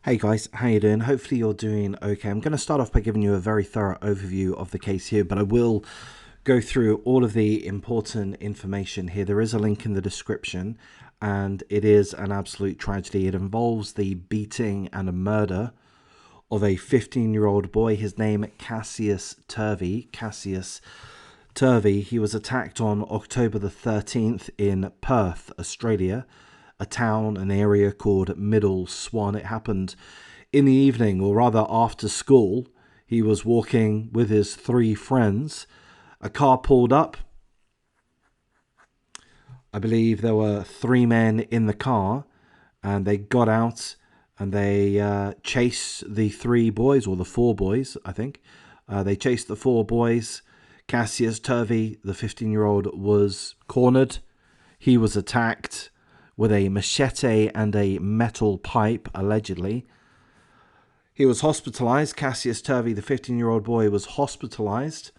Hey guys, how you doing? Hopefully you're doing okay. I'm going to start off by giving you a very thorough overview of the case here, but I will go through all of the important information here. There is a link in the description, and it is an absolute tragedy. It involves the beating and a murder of a 15-year-old boy. His name Cassius Turvey. Cassius Turvey. He was attacked on October the 13th in Perth, Australia, a town, an area called Middle Swan. It happened in the evening, or rather after school. He was walking with his three friends. A car pulled up. I believe there were three men in the car, and they got out and they chased the three boys, or the four boys, I think. They chased the four boys. Cassius Turvey, the 15-year-old, was cornered. He was attacked with a machete and a metal pipe, allegedly. He was hospitalized. Cassius Turvey, the 15-year-old boy, was hospitalized.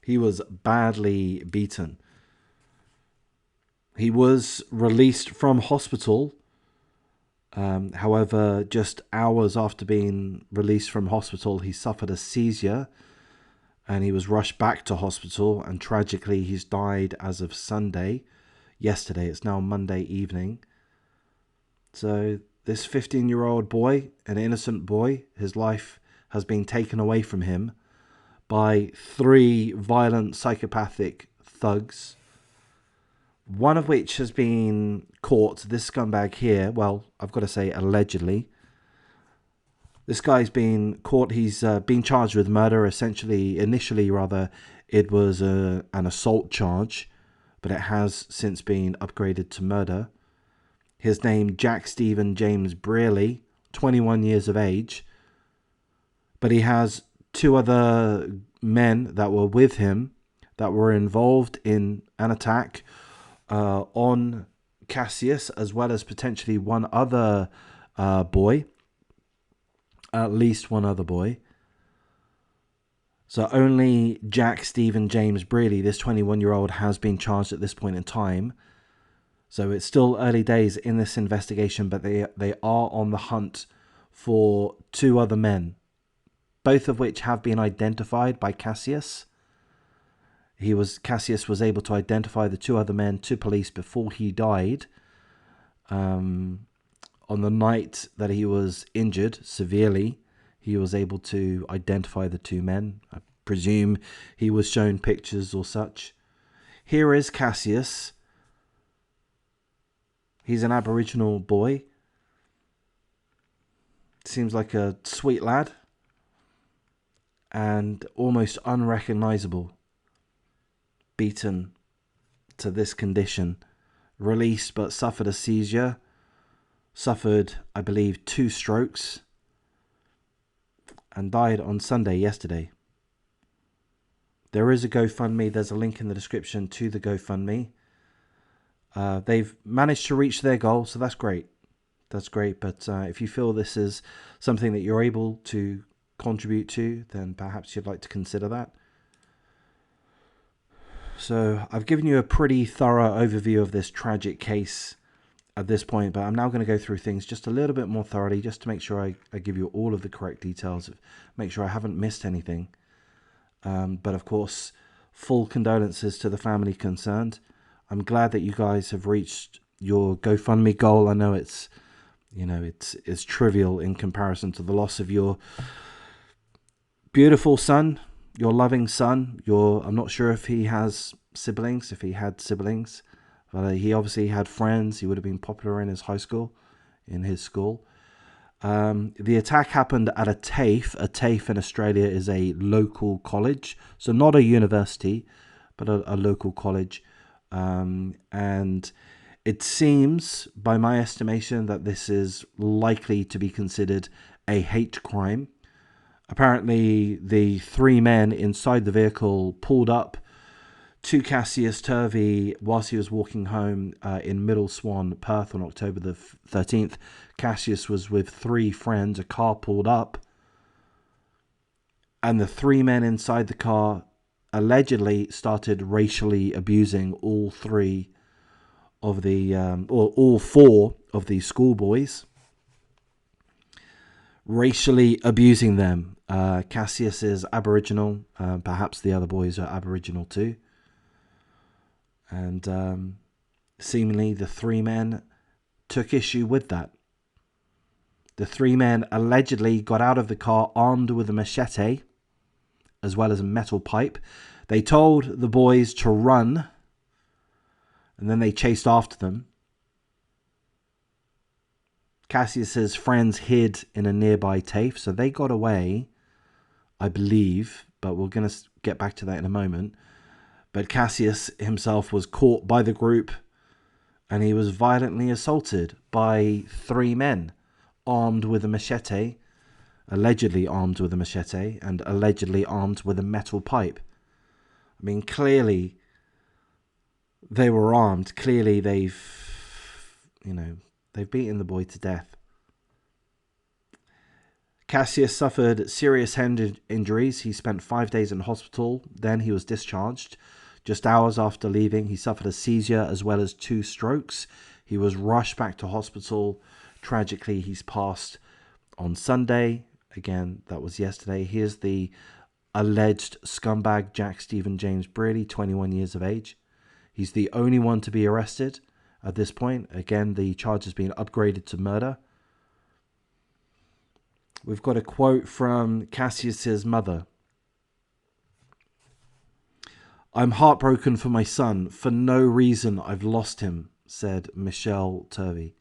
He was badly beaten. He was released from hospital. However, just hours after being released from hospital, he suffered a seizure and he was rushed back to hospital, and tragically he's died as of yesterday. It's now Monday evening. So this 15-year-old boy, an innocent boy, his life has been taken away from him by three violent psychopathic thugs, one of which has been caught. This scumbag here, well, I've got to say allegedly. This guy's been caught. He's been charged with murder. Initially, it was an assault charge, but it has since been upgraded to murder. His name, Jack Stephen James Brearley, 21 years of age. But he has two other men that were with him that were involved in an attack on Cassius, as well as potentially one other boy. At least one other boy. So only Jack Stephen James Brearley, this 21-year-old, has been charged at this point in time. So it's still early days in this investigation, but they are on the hunt for two other men, both of which have been identified by Cassius. Cassius was able to identify the two other men to police before he died. On the night that he was injured severely, he was able to identify the two men. I presume he was shown pictures or such. Here is Cassius. He's an Aboriginal boy. Seems like a sweet lad. And almost unrecognizable. Beaten to this condition. Released but suffered a seizure. Suffered, I believe, 2 strokes. And died on Sunday, yesterday. There is a GoFundMe. There's a link in the description to the GoFundMe. They've managed to reach their goal, so that's great. That's great. But if you feel this is something that you're able to contribute to, then perhaps you'd like to consider that. So I've given you a pretty thorough overview of this tragic case at this point, but I'm now going to go through things just a little bit more thoroughly, just to make sure I give you all of the correct details, make sure I haven't missed anything. But of course, full condolences to the family concerned. I'm glad that you guys have reached your GoFundMe goal. I know it's trivial in comparison to the loss of your beautiful son, your loving son. I'm not sure if he has siblings, if he had siblings. But he obviously had friends. He would have been popular in his school. The attack happened at a TAFE. A TAFE in Australia is a local college. So not a university, but a local college. And it seems, by my estimation, that this is likely to be considered a hate crime. Apparently, the 3 men inside the vehicle pulled up to Cassius Turvey whilst he was walking home in Middle Swan, Perth on October the 13th. Cassius was with 3 friends. A car pulled up, and the 3 men inside the car allegedly started racially abusing all 3 of the, or all four of the schoolboys, racially abusing them. Cassius is Aboriginal. Perhaps the other boys are Aboriginal too. And seemingly the three men took issue with that. The three men allegedly got out of the car armed with a machete as well as a metal pipe. They told the boys to run, and then they chased after them. Cassius's friends hid in a nearby TAFE, so they got away, I believe, but we're going to get back to that in a moment. But Cassius himself was caught by the group, and he was violently assaulted by three men armed with a machete, allegedly armed with a machete, and allegedly armed with a metal pipe. I mean, clearly they were armed. Clearly they've beaten the boy to death. Cassius suffered serious hand injuries. He spent 5 days in hospital. Then he was discharged. Just hours after leaving, he suffered a seizure as well as 2 strokes. He was rushed back to hospital. Tragically, he's passed on Sunday. Again, that was yesterday. Here's the alleged scumbag Jack Stephen James Brearley, 21 years of age. He's the only one to be arrested at this point. Again, the charge has been upgraded to murder. We've got a quote from Cassius's mother. "I'm heartbroken for my son. For no reason I've lost him," said Michelle Turvey.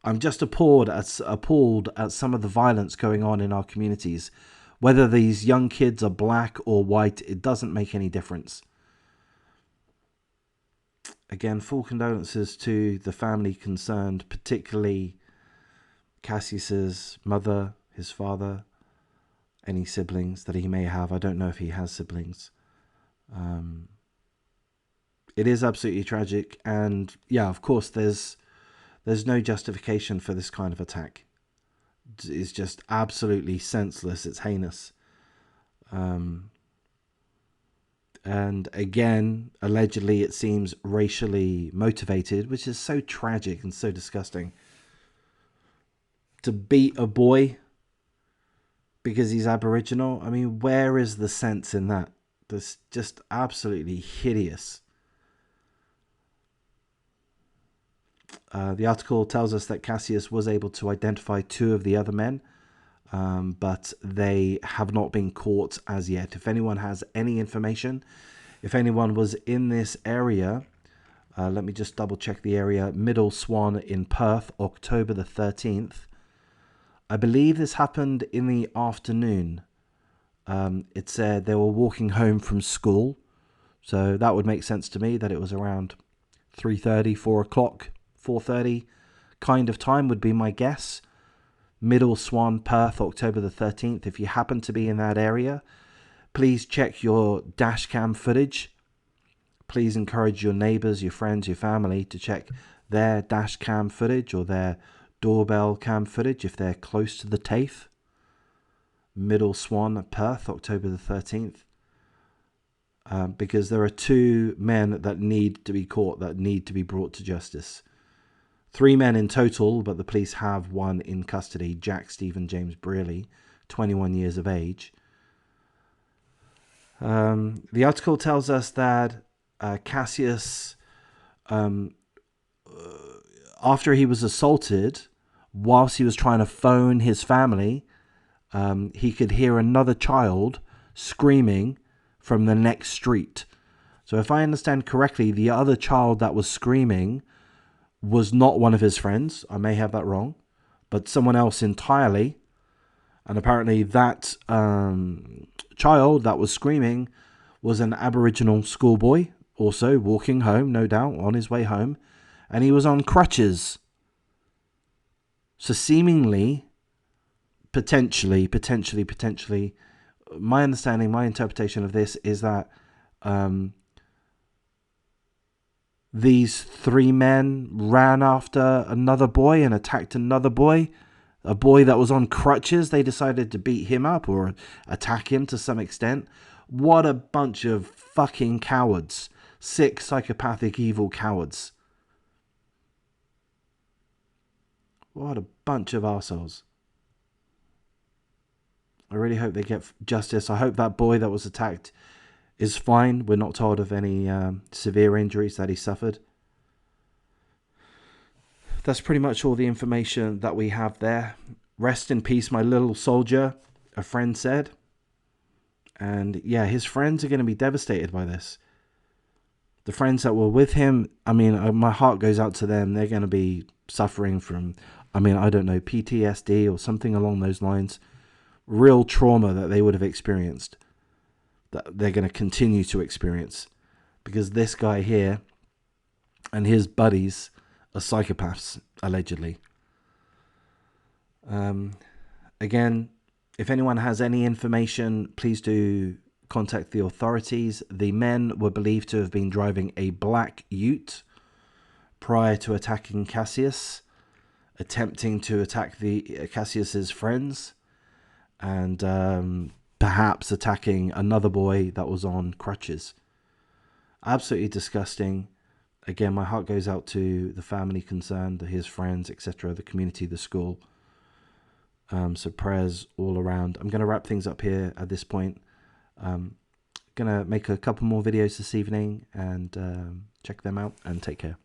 "I'm just appalled at some of the violence going on in our communities. Whether these young kids are black or white, it doesn't make any difference." Again, full condolences to the family concerned, particularly Cassius's mother, his father, any siblings that he may have. I don't know if he has siblings. It is absolutely tragic, and yeah, of course, there's no justification for this kind of attack. It's just absolutely senseless. It's heinous. And again, allegedly, it seems racially motivated, which is so tragic and so disgusting. To beat a boy because he's Aboriginal, I mean, where is the sense in that? That's just absolutely hideous. The article tells us that Cassius was able to identify 2 of the other men, but they have not been caught as yet. If anyone has any information, if anyone was in this area, let me just double check the area. Middle Swan in Perth, October the 13th. I believe this happened in the afternoon. It said they were walking home from school, so that would make sense to me that it was around 3:30, 4 o'clock, 4:30 kind of time would be my guess. Middle Swan, Perth, October the 13th. If you happen to be in that area, please check your dash cam footage. Please encourage your neighbours, your friends, your family to check their dash cam footage or their doorbell cam footage if they're close to the TAFE. Middle Swan, Perth, October the 13th. Because there are 2 men that need to be caught, that need to be brought to justice. 3 men in total, but the police have 1 in custody, Jack Stephen James Brearley, 21 years of age. The article tells us that Cassius, after he was assaulted, whilst he was trying to phone his family, he could hear another child screaming from the next street. So if I understand correctly, the other child that was screaming was not one of his friends. I may have that wrong, but someone else entirely. And apparently that child that was screaming was an Aboriginal schoolboy, also walking home, no doubt, on his way home. And he was on crutches. So seemingly, potentially, my understanding, my interpretation of this is that these 3 men ran after another boy and attacked another boy, a boy that was on crutches. They decided to beat him up or attack him to some extent. What a bunch of fucking cowards. Sick, psychopathic, evil cowards. What a bunch of arseholes. I really hope they get justice. I hope that boy that was attacked is fine. We're not told of any severe injuries that he suffered. That's pretty much all the information that we have there. Rest in peace, my little soldier, a friend said. And yeah, his friends are going to be devastated by this. The friends that were with him, I mean, my heart goes out to them. They're going to be suffering from, I mean, I don't know, PTSD or something along those lines. Real trauma that they would have experienced, that they're going to continue to experience, because this guy here and his buddies are psychopaths, allegedly. Again, if anyone has any information, please do contact the authorities. The men were believed to have been driving a black ute prior to attacking Cassius, attempting to attack Cassius's friends, and perhaps attacking another boy that was on crutches. Absolutely disgusting. Again, my heart goes out to the family concerned, his friends, etc., the community, the school. So prayers all around. I'm going to wrap things up here at this point. Going to make a couple more videos this evening, and check them out, and take care.